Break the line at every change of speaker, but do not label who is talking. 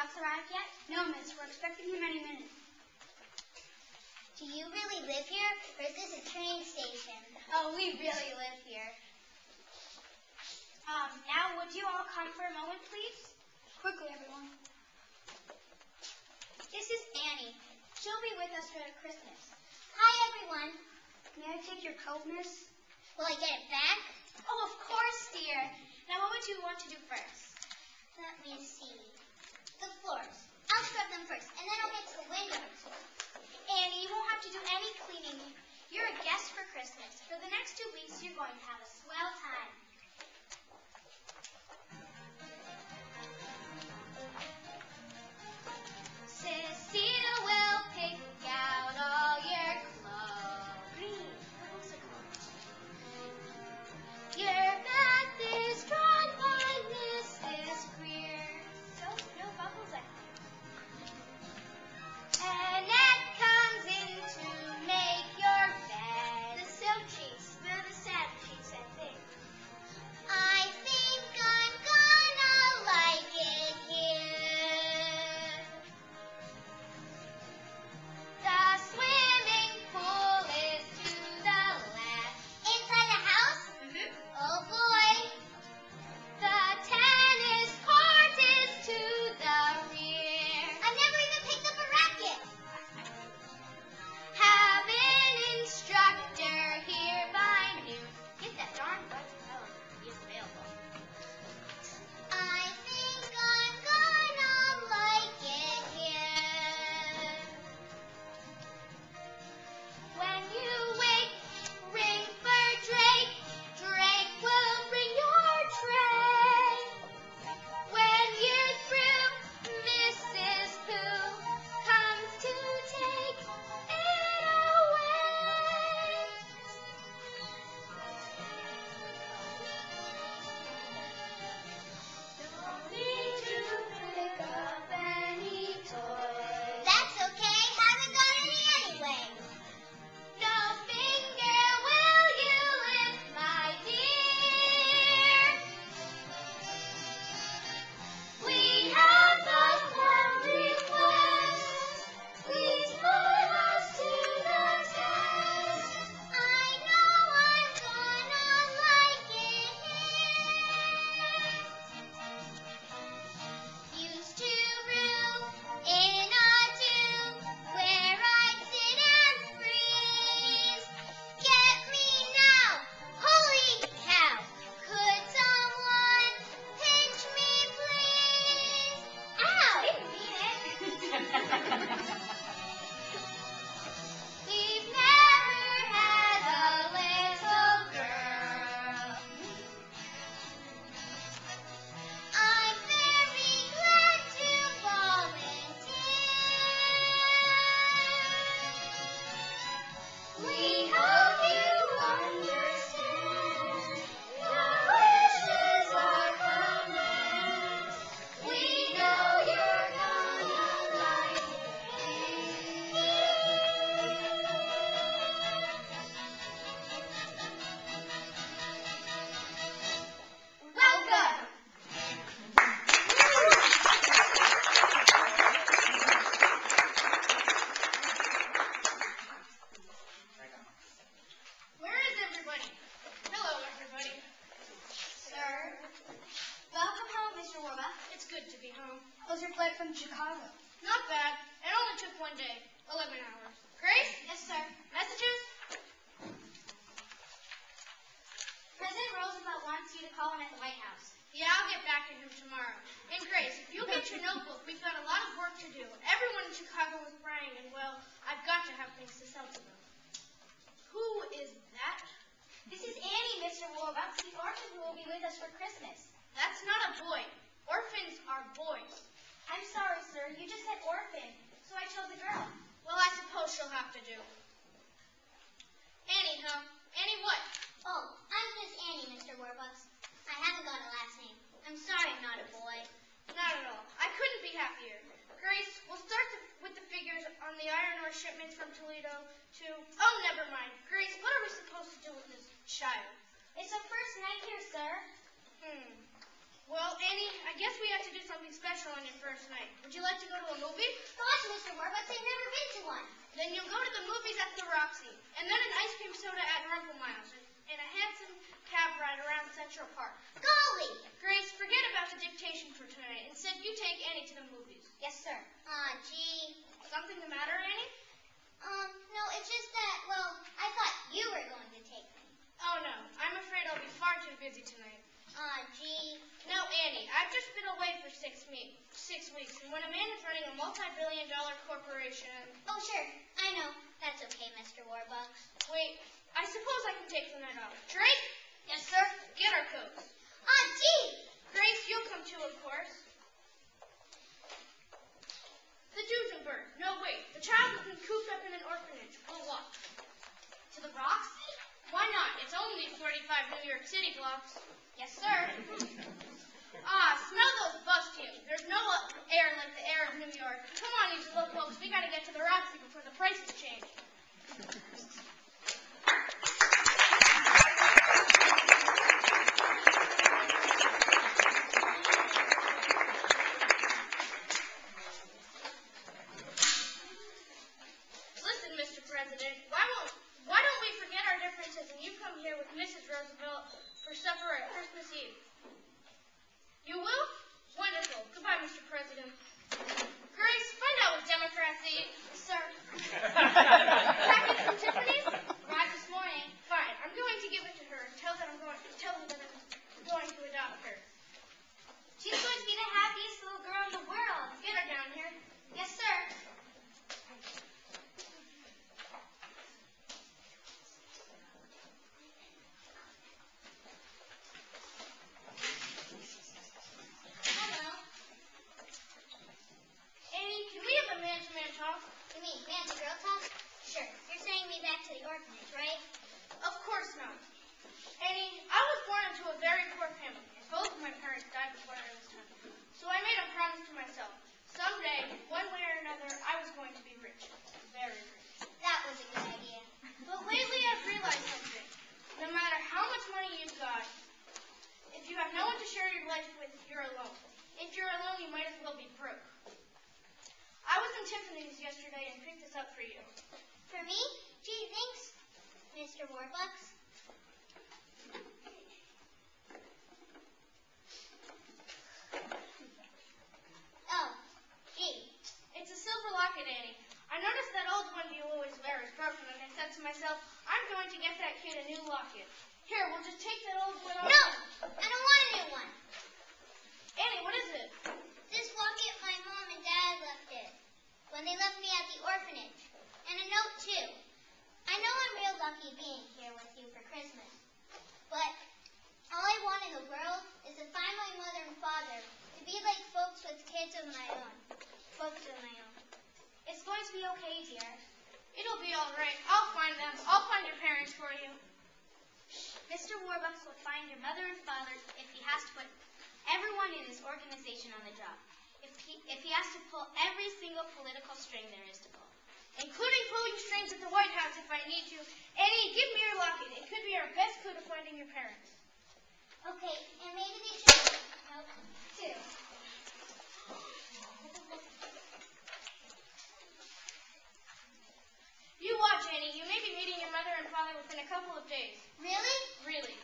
Ross arrived yet? No, miss. We're expecting him any minute.
Do you really live here, or is this a train station?
Oh, we really live here. Now, would you all come for a moment, please? Quickly, everyone. This is Annie. She'll be with us for Christmas.
Hi, everyone.
May I take your coat, miss?
Will I get it back?
Oh, of course, dear. Now, what would you want to do first?
Let me see. The floors. I'll scrub them first, and then I'll get to the windows.
Annie, you won't have to do any cleaning. You're a guest for Christmas. For the next 2 weeks, you're going to have a swell time. Cecilia will pick out all your clothes. Green. Your bath is drawn by Mrs. Greer. So no bubbles, I think. Annette comes in to make your bed. The silk sheets. They're the sad sheets, I think.
I think I'm gonna like it here.
The swimming pool is to the left.
Inside the house?
Mm-hmm.
Oh, boy.
The tennis court is to the rear.
I've never even picked up a racket.
Have an instructor here by noon. Get that darn bud to tell him he is available.
I think I'm gonna like it here.
When you wake, ring for Drake. Drake will bring your tray. When you're through, Mrs. Pooh comes to take it away. Don't need to pick up any toys.
That's okay. Haven't got any anyway.
No finger will you lift, my dear. We have one request. Please put us to the test.
I know I'm gonna like it here. Used to room in a tomb where I'd sit and freeze. Get me now! Holy cow! Could someone pinch me, please? Ow!
Didn't mean it. We've never had a little girl.
I'm very glad to volunteer.
We hope you understand. Your wishes are commands. We know you're gonna like it. Welcome. Where is everybody? Hello, everybody. Sir. Welcome home, Mr. Warba. It's good to be home. How's your flight from Chicago? Not bad. It only took 1 day, 11 hours. Grace? Yes, sir. Messages? President Roosevelt wants you to call him at the White House. Yeah, I'll get back to him tomorrow. And Grace, if you'll get your notebook, we've got a lot of work to do. Everyone in Chicago is praying, and well, I've got to have things to sell to them. Who is that? This is Annie, Mr. Warbucks, the orphan who will be with us for Christmas. That's not a boy. Orphans are boys. I'm sorry, sir. You just said orphan, so I chose a girl. Well, I suppose she'll have to do. Annie, huh? Annie what?
Oh, I'm just Annie, Mr. Warbucks. I haven't got a last name. I'm sorry I'm not a boy.
Not at all. I couldn't be happier. Grace, we'll start with the figures on the iron ore shipments from Toledo to... Oh, never mind. Grace, what are we supposed to do with this child? It's her first night here, sir. Well, Annie, I guess we have to do something special on your first night. Would you like to go to a movie?
Gosh, Mr. Warbucks, I've never been to one.
Then you'll go to the movies at the Roxy, and then an ice cream soda at Rumpelmiles, and a handsome cab ride around Central Park.
Golly!
Grace, forget about the dictation for tonight. Instead, you take Annie to the movies.
Yes, sir. Gee.
Something the matter, Annie?
No, it's just that, well, I thought you were going to take me.
Oh, no. I'm afraid I'll be far too busy tonight.
Gee.
No, Annie, I've just been away for 6 weeks, and when a man is running a multi-billion-dollar corporation...
Oh, sure. I know. That's okay, Mr. Warbucks.
Wait, I suppose I can take the night off. Drake?
Yes, sir.
Get our coats.
Gee.
Grace, you'll come too, of course. The Duesenberg. No, wait. The child has been cooped up in an orphanage. We'll walk.
To the Roxy?
Why not? It's only 45 New York City blocks.
Yes, sir.
Smell those bus fumes. There's no air like the air of New York. Come on, you little folks. We gotta get to the Roxy before the prices change. Listen, Mr. President, why don't we forget our differences and you come here with Mrs. Roosevelt for supper at Christmas Eve? You will? Wonderful. Goodbye, Mr. President. Grace, find out what Democrats eat.
Sir.
Package from Tiffany's?
Right this morning.
Fine. I'm going to give it to her and tell her that I'm going to adopt her.
She's going to be the happiest little girl in the world.
Get her down here.
Yes, sir. Hello.
Annie, can we have a man-to-man talk?
You mean man-to-girl talk? Sure. You're sending me back to the orphanage, right?
Of course not. Annie, I was born into a very poor family, and both of my parents died before I was 10. So I made a promise to myself. Someday, one way or another, I was going to be rich. Very rich.
That was a good idea.
But lately I've realized something. No matter how much money you've got, if you have no one to share your life with, you're alone. If you're alone, you might as well be broke. I was in Tiffany's yesterday and picked this up for you.
For me? Gee, thanks, Mr. Warbucks. Oh, gee.
It's a silver locket, Annie. I noticed that old one you always wear is broken, and I said to myself, I'm going to get that kid a new locket. Here, we'll just take that old one off.
No! I don't want a new one.
Annie, what is it?
This locket my mom and dad left it when they left me at the orphanage. And a note, too. I know I'm real lucky being here with you for Christmas. But all I want in the world is to find my mother and father, to be like folks with kids of my own. Folks of my own. It's going to be okay, dear.
It'll be all right. I'll find them. I'll find your parents for you.
Mr. Warbucks will find your mother and father if he has to put everyone in his organization on the job. If he has to pull every single political string there is to pull.
Including pulling strings at the White House if I need to. Annie, give me your locket. It could be our best clue to finding your parents.
Okay, and maybe they should help, too.
You watch, Annie. You may be meeting your mother and father within a couple of days.
Really?
Really.